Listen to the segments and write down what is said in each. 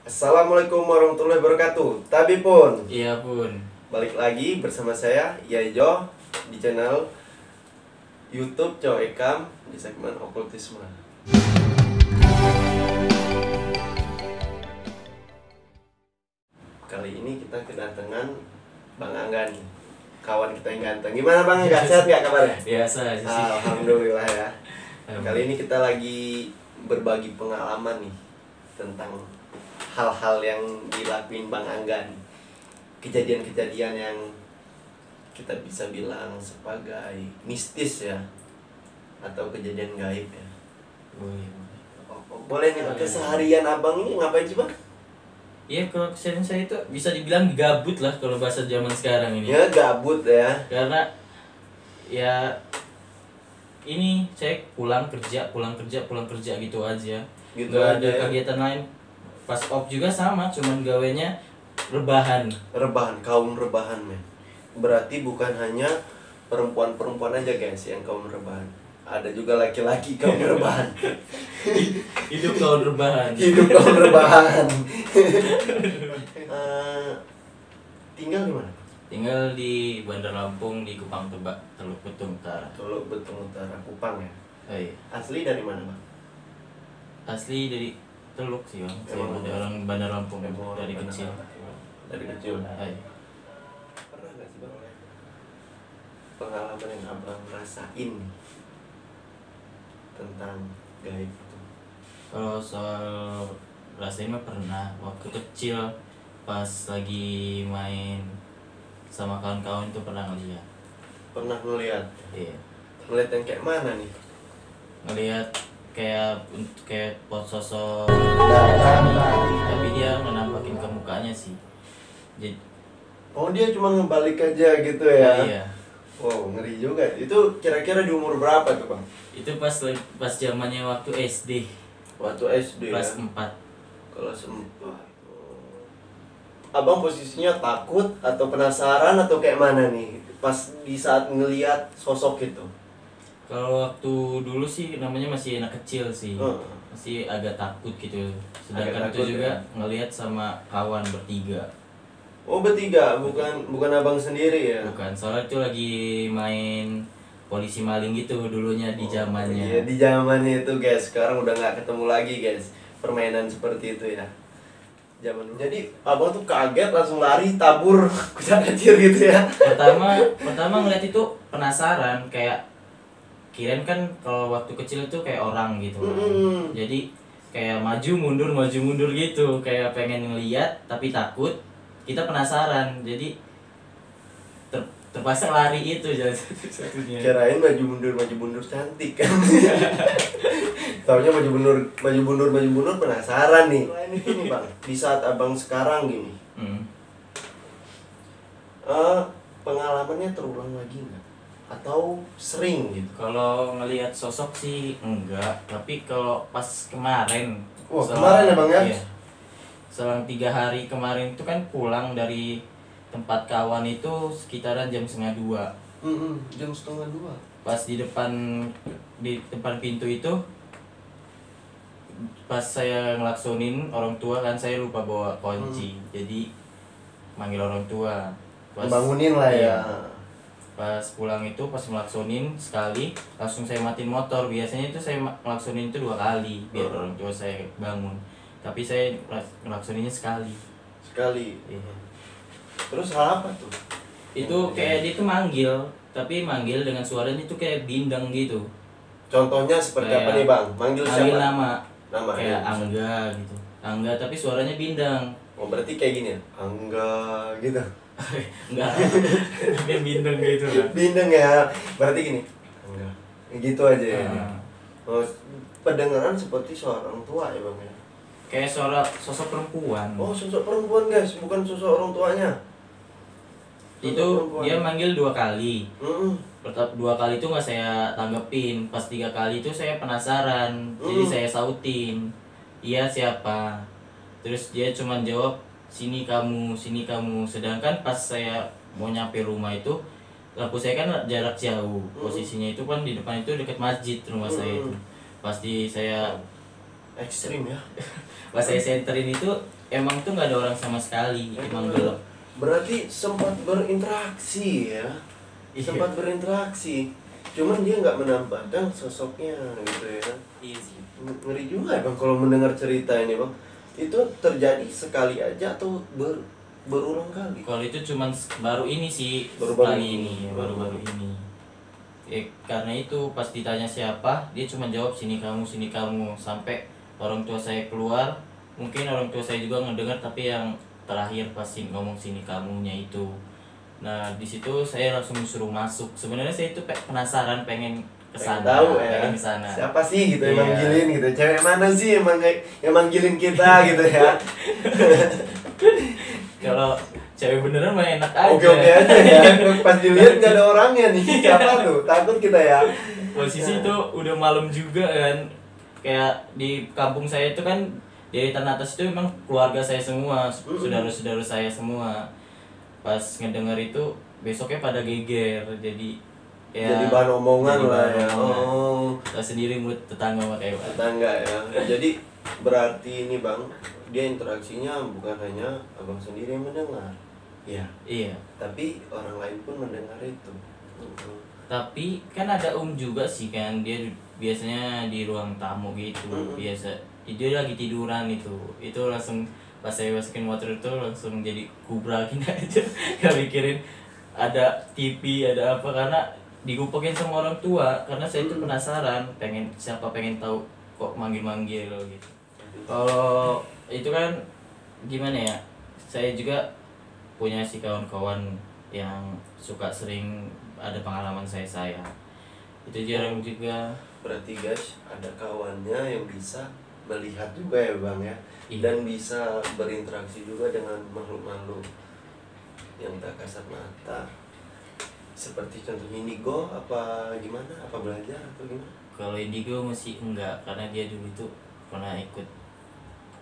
Assalamualaikum warahmatullahi wabarakatuh. Tapi pun Iya pun. balik lagi bersama saya Yaijo di channel YouTube Cow Ekam di segmen okultisme. Kali ini kita kedatangan Bang Angga nih, kawan kita yang ganteng. Gimana Bang? Nggak sehat nggak kabarnya? Biasa aja sih. Alhamdulillah ya. Kali ini kita lagi berbagi pengalaman nih tentang hal-hal yang dilakuin Bang Angga nih. Kejadian-kejadian yang kita bisa bilang sebagai mistis ya, atau kejadian gaib ya. Boleh nih, keseharian abang ini ngapain sih Bang? Iya, kalau keseharian saya itu bisa dibilang gabut lah kalau bahasa zaman sekarang ini. Ya gabut ya. Karena ya ini saya pulang kerja gitu aja. Gitu Gak ada aja ya. kegiatan lain. Pas off juga sama, cuman gawenya rebahan. Rebahan, kaum rebahan men. Berarti bukan hanya perempuan-perempuan aja guys yang kaum rebahan. Ada juga laki-laki kaum rebahan. Hidup kalau rebahan. Hidup kaum rebahan. Tinggal di mana? Tinggal di Bandar Lampung di Kupang Tebak, Teluk Betung Utara. Teluk Betung Utara, Kupang ya. Oh, iya. Asli dari mana Bang? Asli dari Teluk sih bang, saya Emang ada orang Bandar Lampung Emang dari Bandar kecil. Lampung. Dari kecil. Hai. Pernah nggak sih Bang pengalaman yang abang rasain tentang gaib itu? Kalau soal rasain mah pernah waktu kecil pas lagi main sama kawan-kawan itu pernah ngeliat. Pernah ngeliat? Iya. Ngeliat yang kayak mana nih? Ngeliat kayak pot sosok tapi dia menampakin ke mukanya sih. Jadi Oh dia cuma ngebalik aja gitu ya? iya. Wow ngeri juga. Itu kira-kira di umur berapa tuh Bang? Itu pas zamannya waktu SD Waktu SD kelas ya? 4. Kelas 4. Abang posisinya takut atau penasaran atau kayak mana nih pas di saat ngeliat sosok itu? Kalau waktu dulu sih namanya masih anak kecil sih. Heeh. Masih agak takut gitu. Sedangkan Agak takut itu juga ya? ngelihat sama kawan bertiga. Oh bertiga, bukan abang sendiri ya? Bukan, soalnya itu lagi main polisi maling gitu dulunya di Iya, zamannya. di zamannya itu guys. Sekarang udah nggak ketemu lagi guys permainan seperti itu ya. Zaman jadi abang tuh kaget langsung lari tabur kuda kecil gitu ya. Pertama ngeliat itu penasaran, kayak kirain kan kalau waktu kecil itu kayak orang gitu kan. Mm-mm. Jadi kayak maju mundur gitu, kayak pengen ngeliat tapi takut. Kita penasaran, jadi terpaksa lari itu jadi satunya. Kirain maju mundur cantik kan. Taunya maju mundur penasaran nih. Wah, ini Bang, di saat abang sekarang gini, pengalamannya terulang lagi nggak? Atau sering gitu? Kalau ngelihat sosok sih enggak, tapi kalau pas kemarin, Wah, kemarin ya Bang ya? Iya, selang 3 hari kemarin itu kan pulang dari tempat kawan itu sekitaran jam setengah 2. Jam setengah 2. Pas di depan pintu itu, pas saya ngelaksonin orang tua kan, saya lupa bawa kunci, jadi manggil orang tua. Bangunin lah ya. Iya. Pas pulang itu pas ngelaksonin sekali langsung saya matiin motor. Biasanya itu saya ngelaksonin itu 2 kali biar orang tua saya bangun, tapi saya ngelaksoninnya sekali. Iya. Terus hal apa tuh? Itu kayak dia tuh manggil, tapi manggil dengan suaranya tuh kayak bindeng gitu. Contohnya seperti Kayak apa nih Bang? Manggil siapa? nama kayak ya? Angga gitu. Angga tapi suaranya bindeng. Oh berarti kayak gini ya? Angga gitu. Enggak. Dia bindeng gitu kan. Bindeng ya. Berarti gini. Angga. Gitu aja ya. Ah. Oh, pendengaran seperti seorang tua ya Bang ya. Kayak suara sosok perempuan. Oh sosok perempuan guys, bukan sosok orang tuanya. Sosok Itu perempuan. dia manggil 2 kali. Mm-mm. Pertama 2 kali itu nggak saya tanggepin, pas 3 kali itu saya penasaran, jadi saya sautin, iya siapa, terus dia cuman jawab sini kamu, sedangkan pas saya mau nyampe rumah itu lampu saya kan jarak jauh, posisinya itu kan di depan itu dekat masjid rumah saya itu, pasti saya Ekstrim ya. Pas saya senterin itu emang tuh nggak ada orang sama sekali, emang gelap. Berarti sempat berinteraksi ya. Iya. Sempat berinteraksi. Cuman dia nggak menampakkan sosoknya gitu ya. Iya sih. Ngeri juga ya Bang kalau mendengar cerita ini Bang. Itu terjadi sekali aja atau berulang kali? Kalau itu cuman baru ini sih, Baru-baru sekali ini. ini, baru-baru ini. Karena itu pas ditanya siapa, dia cuma jawab sini kamu, sampai orang tua saya keluar. Mungkin orang tua saya juga ngedengar, tapi yang terakhir pasti ngomong sini kamunya itu. Nah di situ saya langsung disuruh masuk. Sebenarnya saya itu penasaran, pengen kesana, tahu ya pengen kesana. siapa sih gitu yang Iya. manggilin gitu, cewek mana sih yang manggilin kita gitu ya. Kalau cewek beneran mah enak aja. Oke aja ya. Pas dilihat nggak ada orangnya nih, siapa tuh, takut kita ya. Posisi itu udah malam juga kan, kayak di kampung saya itu kan dari tanah atas itu memang keluarga saya semua, saudara-saudara saya semua. Pas ngedenger itu besoknya pada geger, jadi ya Jadi bahan omongan jadi lah bahan ya. omongan. Oh, Tahu sendiri mulut tetangga mah kayak apa. tetangga ya. Jadi berarti ini Bang, dia interaksinya bukan hanya abang sendiri yang mendengar. Ya, Iya. tapi orang lain pun mendengar itu. Tapi kan ada juga sih kan, dia biasanya di ruang tamu gitu. Biasa dia lagi tiduran itu langsung pas saya masukin motor itu langsung jadi kubrakin aja. Gak mikirin ada TV ada apa, karena digupekin sama orang tua, karena saya itu penasaran, pengen tahu kok manggil gitu. Kalau itu kan gimana ya, saya juga punya si kawan-kawan yang suka sering ada pengalaman saya itu jarang juga. Berarti guys, ada kawannya yang bisa melihat juga ya Bang ya. Iya. Dan bisa berinteraksi juga dengan makhluk-makhluk yang tak kasat mata. Seperti contoh Indigo apa gimana? Apa belajar atau gimana? Kalau Indigo masih enggak, karena dia dulu itu pernah ikut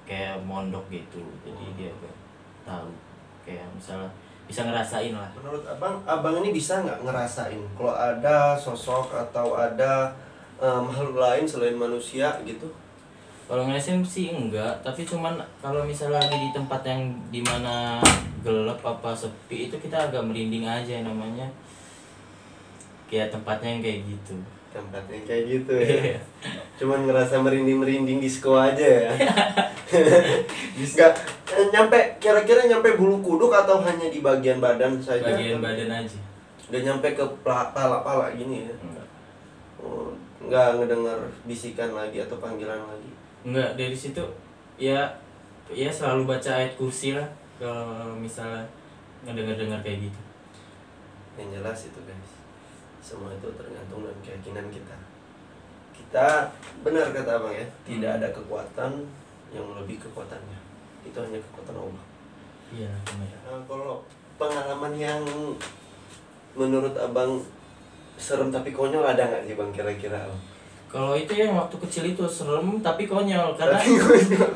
kayak mondok gitu, jadi dia agak tahu, kayak misalnya bisa ngerasain lah. Menurut abang ini bisa nggak ngerasain kalau ada sosok atau ada makhluk lain selain manusia gitu? Kalau ngerasain sih enggak, tapi cuman kalau misalnya lagi di tempat yang dimana gelap apa sepi itu kita agak merinding aja, namanya kayak tempatnya yang kayak gitu. Tempatnya kayak gitu ya. Cuman ngerasa merinding-merinding disco aja ya. Nggak nyampe, kira-kira nyampe bulu kuduk atau hanya di bagian badan saja? Bagian badan aja. Udah nyampe ke pala-pala gini ya? Enggak. Oh, nggak ngedengar bisikan lagi atau panggilan lagi? Enggak, dari situ ya selalu baca ayat kursi lah kalau misalnya ngedengar kayak gitu. Yang jelas itu guys, semua itu tergantung dengan keyakinan kita. Kita benar kata abang ya, tidak ada kekuatan yang lebih kekuatannya. Itu hanya kekuatan Allah. Iya, benar. Nah, kalau pengalaman yang menurut abang serem tapi konyol ada nggak sih bang kira-kira? Kalau itu yang waktu kecil itu serem tapi konyol, karena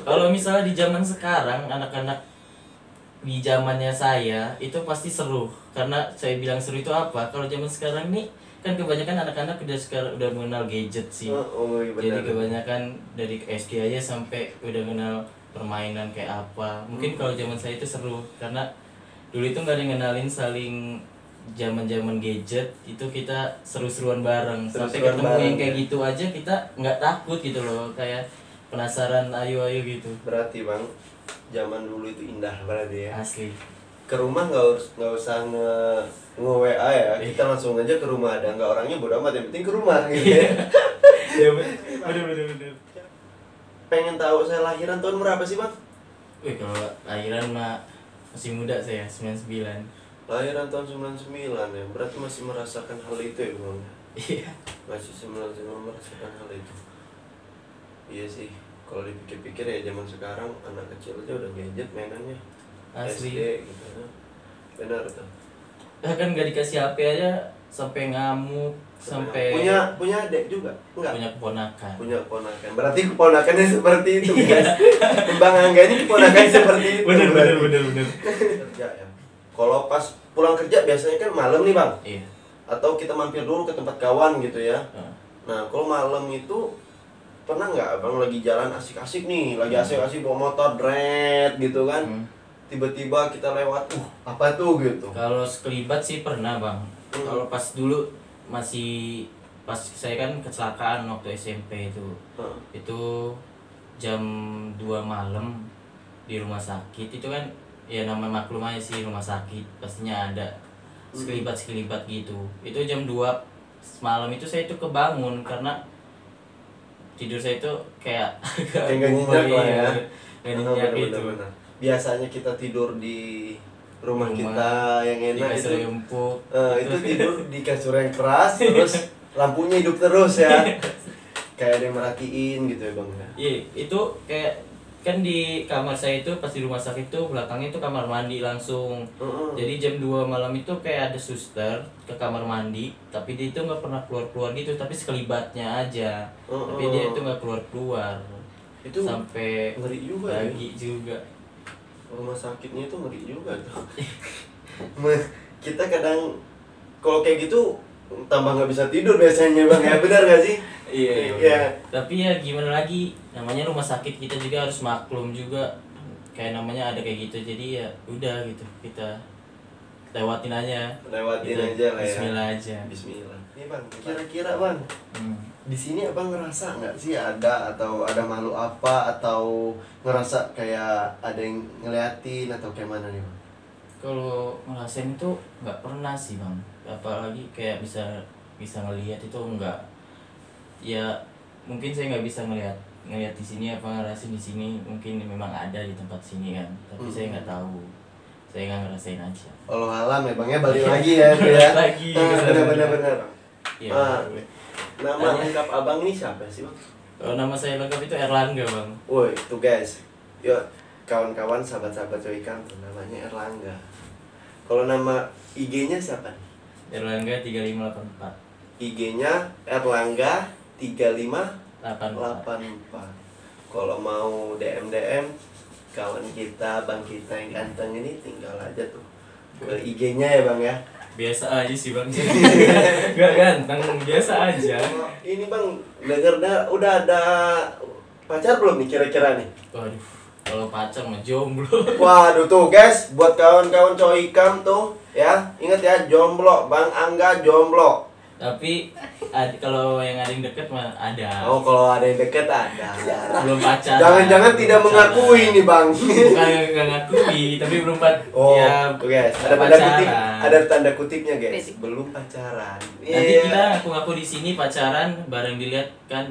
kalau misalnya di zaman sekarang anak-anak di zamannya saya itu pasti seru. Karena saya bilang seru itu apa? Kalau zaman sekarang nih kan kebanyakan anak-anak udah mengenal gadget sih. Iya Jadi benar. kebanyakan dari SD aja sampai udah kenal permainan kayak apa. Mungkin kalau zaman saya itu seru karena dulu itu nggak ada yang ngenalin saling zaman gadget, itu kita seru-seruan bareng. Sampai Seru-seruan ketemu bareng, yang kayak ya. gitu aja kita nggak takut gitu loh, kayak penasaran ayo gitu. Berarti bang, zaman dulu itu indah berarti ya. Asli. Ke rumah nggak usah WA ya, kita langsung aja ke rumah, ada nggak orangnya bodo amat, yang penting ke rumah gitu ya. Ya bener. Pengen tahu saya lahiran tahun berapa sih bang? Wih, kalau lahiran mah masih muda saya, 99. Lahiran tahun 99 ya, berarti masih merasakan hal itu ya bang? Iya. Masih 99 merasakan hal itu. Iya sih, kalau dipikir-pikir ya zaman sekarang anak kecil aja udah gadget mainannya. Asli. SD gitu ya. Benar tuh. Kan nggak dikasih HP aja sampai ngamuk, sampai punya adik juga? Enggak. punya keponakan. Punya keponakan. Berarti keponakannya seperti itu, guys. Bang Angga ini keponakannya seperti itu. Bener. Kerja ya. Kalau pas pulang kerja biasanya kan malam nih, Bang. Iya. Atau kita mampir dulu ke tempat kawan gitu ya. Nah, kalau malam itu pernah nggak abang lagi jalan asik-asik nih, lagi asik-asik bawa motor dret gitu kan, tiba-tiba kita lewat, apa tuh gitu? Kalau sekelibat sih pernah bang. Kalau pas dulu masih pas saya kan kecelakaan waktu SMP itu jam 2 malam di rumah sakit itu kan ya nama maklum aja sih rumah sakit pastinya ada sekelibat gitu. Itu jam 2 malam itu saya itu kebangun karena tidur saya itu kayak nggak nyenyak lah ya. Nggak nyenyak gitu. Biasanya kita tidur di rumah kita yang enak di kasur yang empuk. Itu tidur di kasur yang keras terus lampunya hidup terus ya. Kayak ada yang merhatiin gitu ya bang. Iya, itu kayak kan di kamar saya itu pas di rumah sakit itu belakangnya itu kamar mandi langsung. Jadi jam 2 malam itu kayak ada suster ke kamar mandi, tapi dia itu nggak pernah keluar gitu, tapi sekelibatnya aja. Tapi dia itu nggak keluar. Itu sampai ngeri juga pagi ya? Juga. Rumah sakitnya itu ngeri juga tuh. Kita kadang kalau kayak gitu tambah nggak bisa tidur biasanya bang ya, benar nggak sih? Iya. Tapi ya gimana lagi, namanya rumah sakit kita juga harus maklum juga, kayak namanya ada kayak gitu, jadi ya udah gitu kita lewatin aja lah ya. Bismillah aja. Bismillah. Nih bang, kira-kira bang, di sini abang ngerasa nggak sih ada makhluk apa, atau ngerasa kayak ada yang ngeliatin atau kayak mana nih bang? Kalau ngerasain itu nggak pernah sih bang, apalagi kayak bisa ngelihat itu enggak. Ya mungkin saya nggak bisa ngelihat di sini apa ngerasain di sini, mungkin memang ada di tempat sini kan, tapi saya nggak tahu, saya nggak ngerasain aja. Allah alam ya bang ya, balik lagi ya ya. Lagi benar. Ya, nama lengkap abang nih siapa sih bang? Kalau nama saya lengkap itu Erlangga bang. Woi tuh guys, yuk kawan-kawan sahabat-sahabat Coikan, namanya Erlangga. Kalau nama IG-nya siapa nih? Erlangga 3584. IG-nya Erlangga 3584. Kalau mau DM kawan kita, bang kita yang ganteng ini, tinggal aja tuh ke IG-nya ya bang ya. Biasa aja sih bang. Gak ganteng, biasa aja. Ini bang, denger udah ada pacar belum nih kira-kira nih? Waduh, kalau pacar mah jomblo. Waduh tuh guys, buat kawan-kawan Coikam tuh ya, ingat ya, jomblo, Bang Angga jomblo. Tapi kalau yang ada yang deket mah ada. Oh, kalau ada yang deket ada. Belum pacar. Jangan-jangan tidak mengakui nih bang. Bukan nggak ngakui, tapi belum Oh, ya, guys, ada tanda kutip, ada tanda kutipnya guys. Belum pacaran. Nanti kita ngaku-ngaku di sini pacaran, bareng dilihat kan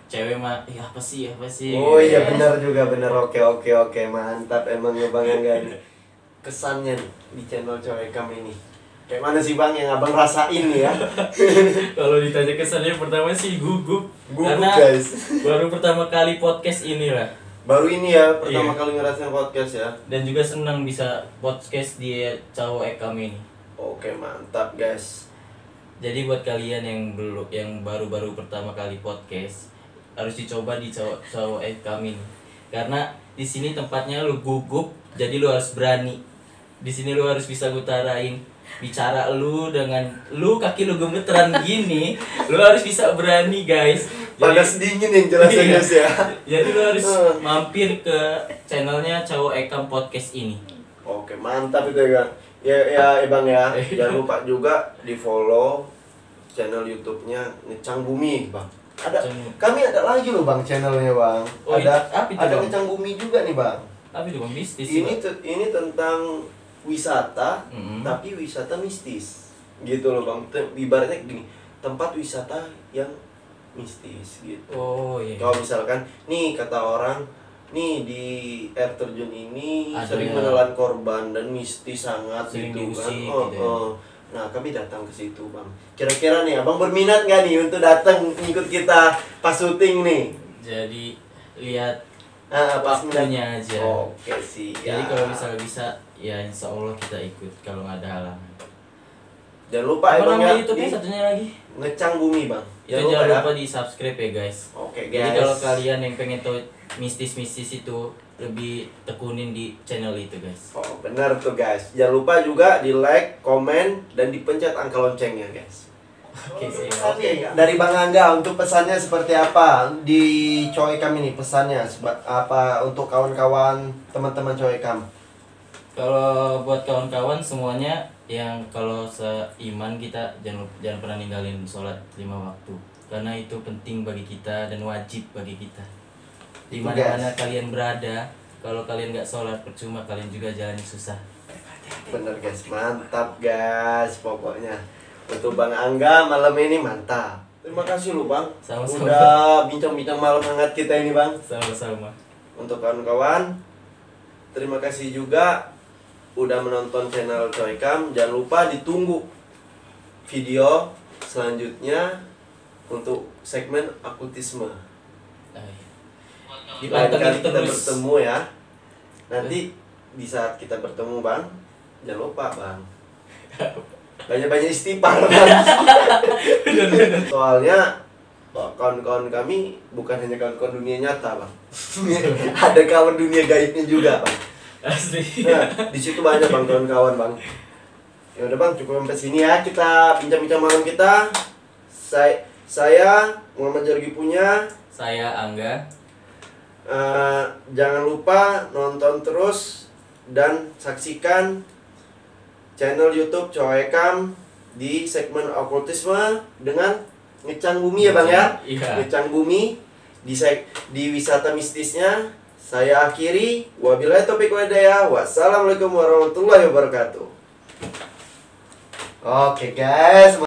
cewek mah, apa sih? Oh iya benar juga, benar. Oke, mantap emang ya bang Angga nih. Kesannya nih di channel Coikam ini. Kayak mana sih bang yang abang rasain nih ya? Kalau ditanya kesannya pertama sih gugup karena guys. Baru pertama kali podcast ini lah. Baru ini ya pertama kali ngerasain podcast ya. Dan juga senang bisa podcast di Cowok Ekam ini. Oke mantap guys. Jadi buat kalian yang baru-baru pertama kali podcast harus dicoba di Cowok Ekam ini. Karena di sini tempatnya lu gugup, jadi lu harus berani. Di sini lu harus bisa ngutarain bicara lu dengan kaki lu gemeteran gini, lu harus bisa berani guys. Panas dingin yang jelasnya guys ya. Jadi lu harus mampir ke channelnya Cowok Ekam Podcast ini. Oke mantap itu ya bang ya. Jangan lupa juga di follow channel YouTube-nya Ngecang Bumi bang. Kami ada lagi loh bang channelnya bang. Ada Ngecang Bumi juga nih bang. Tapi itu bang mistis. Ini tentang wisata, tapi wisata mistis gitu loh bang. Ibaratnya gini, tempat wisata yang mistis gitu. Oh iya. Kalau misalkan nih kata orang nih di air terjun ini sering menelan korban dan mistis sangat sering gitu kan. Gitu. Nah kami datang ke situ bang. Kira-kira nih abang berminat nggak nih untuk datang ikut kita pas syuting nih? Jadi lihat waktunya aja. Oke sih. Jadi kalau misalnya bisa, ya insya Allah kita ikut kalau nggak ada halangan. Jangan lupa apa namanya YouTube-nya satunya lagi? Ngecang Bumi bang. Jangan lupa di subscribe ya guys. Oke guys. Jadi kalau kalian yang pengen tahu mistis itu, lebih tekunin di channel itu guys. Oh benar tuh guys. Jangan lupa juga di like, komen, dan dipencet angka loncengnya guys. Oke, siap. Oke, dari Bang Angga untuk pesannya seperti apa di Coekam ini, pesannya apa untuk kawan-kawan teman-teman Coekam? Kalau buat kawan-kawan semuanya yang kalau seiman kita jangan pernah ninggalin sholat 5 waktu, karena itu penting bagi kita dan wajib bagi kita. Di mana-mana kalian berada, kalau kalian nggak sholat percuma, kalian juga jalan susah. Bener guys, mantap guys pokoknya. Untuk Bang Angga malam ini mantap. Terima kasih lu Bang. Sama-sama. Udah bincang-bincang malam hangat kita ini Bang. Sama-sama. Untuk kawan-kawan, terima kasih juga udah menonton channel Coekam. Jangan lupa ditunggu video selanjutnya untuk segmen akutisme. Lain kali kita bertemu ya. Nanti di saat kita bertemu Bang, jangan lupa Bang, banyak-banyak istighfar Bang. Soalnya kawan-kawan kami bukan hanya kawan-kawan dunia nyata Bang. Ada kawan dunia gaibnya juga Bang. Asli. Nah, di situ banyak Bang kawan-kawan Bang. Ya udah Bang, cukup sampai sini ya kita bincang-bincang malam kita. Saya Muhammad Jargi punya. Saya Angga. Jangan lupa nonton terus dan saksikan channel YouTube Coekam di segmen okultisme dengan ngecang bumi ya Bang ya. Iya. Ngecang bumi di wisata mistisnya. Saya akhiri, wabillahi taufiq wal hidayah. Wassalamualaikum warahmatullahi wabarakatuh. Oke guys.